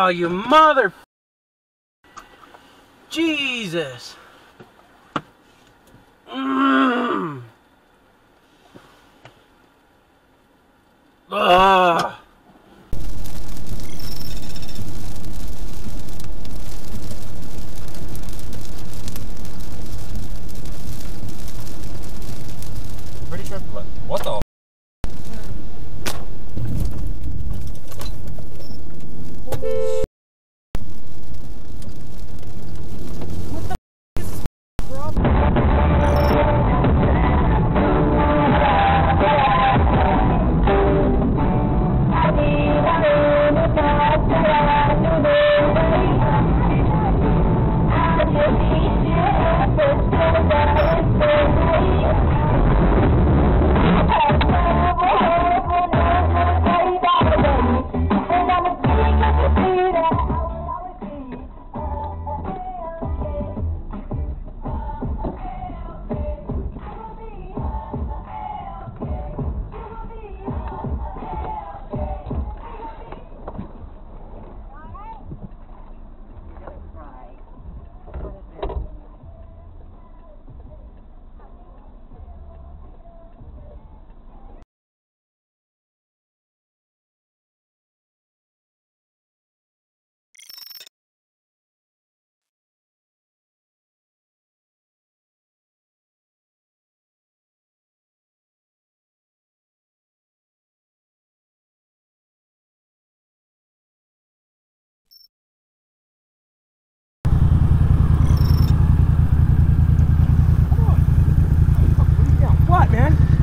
Oh, you mother... Jesus. Ugh. Pretty sure. What the?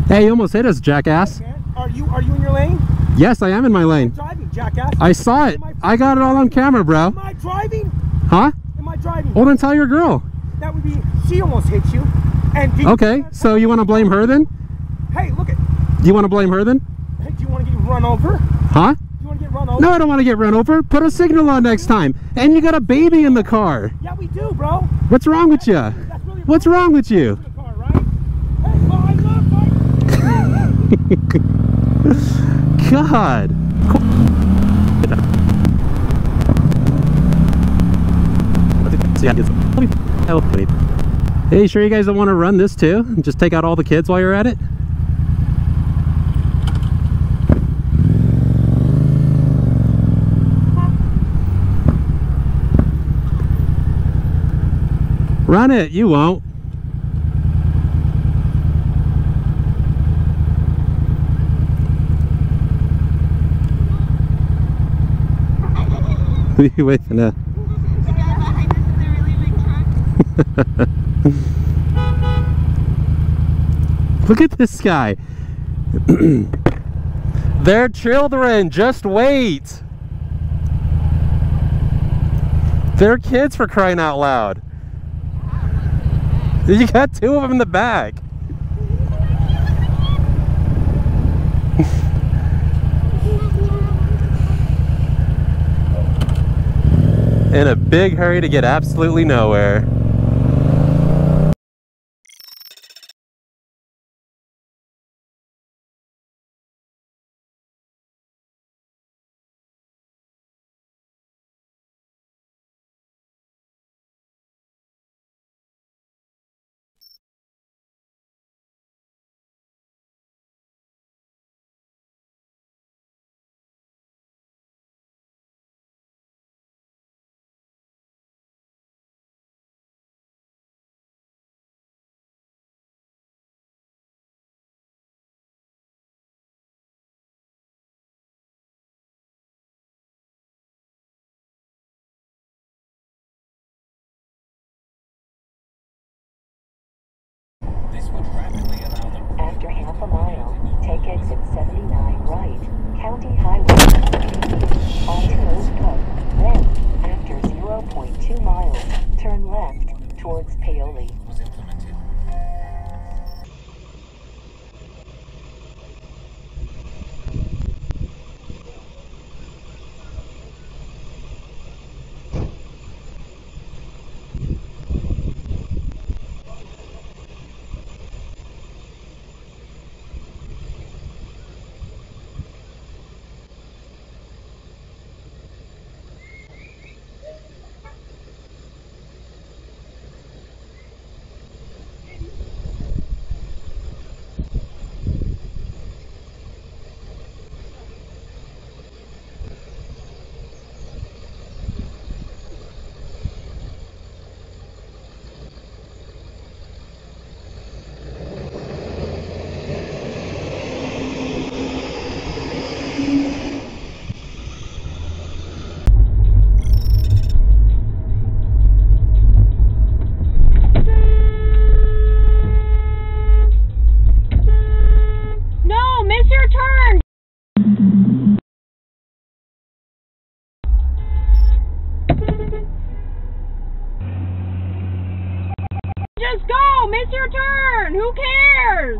Hey, you almost hit us, jackass. Hey, are you in your lane? Yes, I am in my lane. Driving, jackass. I saw it. I got it all on camera, bro. Am I driving? Huh? Am I driving? Well, then tell your girl. That would be, she almost hit you. And okay, so you want to blame her then? Hey, look it. You want to blame her then? Hey, do you want to get run over? Huh? Do you want to get run over? No, I don't want to get run over. Put a signal on next time. And you got a baby in the car. Yeah, we do, bro. What's wrong with you? Really What's wrong with you? Car, right? Hey, fine, look, fine. God. Hey, sure you guys don't want to run this too? Just take out all the kids while you're at it? Run it, you won't. You waiting to... Look at this guy. They're children, just wait. They're kids, for crying out loud. You got two of them in the back. In a big hurry to get absolutely nowhere. This would rapidly allow them. After half a mile, take exit 79 right, County Highway. Onto Oak Cook. Then, after 0.2 miles, turn left towards Paoli. Was implemented. your turn. Who cares?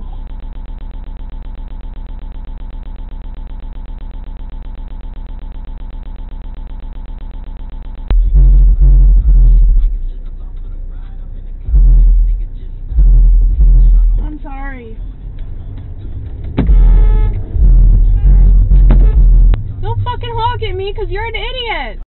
I'm sorry. Don't fucking honk at me because you're an idiot.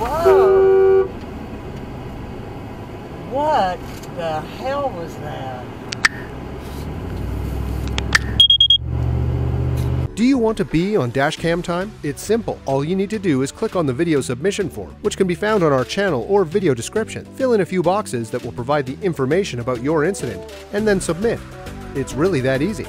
Whoa! What the hell was that? Do you want to be on Dashcam Time? It's simple. All you need to do is click on the video submission form, which can be found on our channel or video description. Fill in a few boxes that will provide the information about your incident, and then submit. It's really that easy.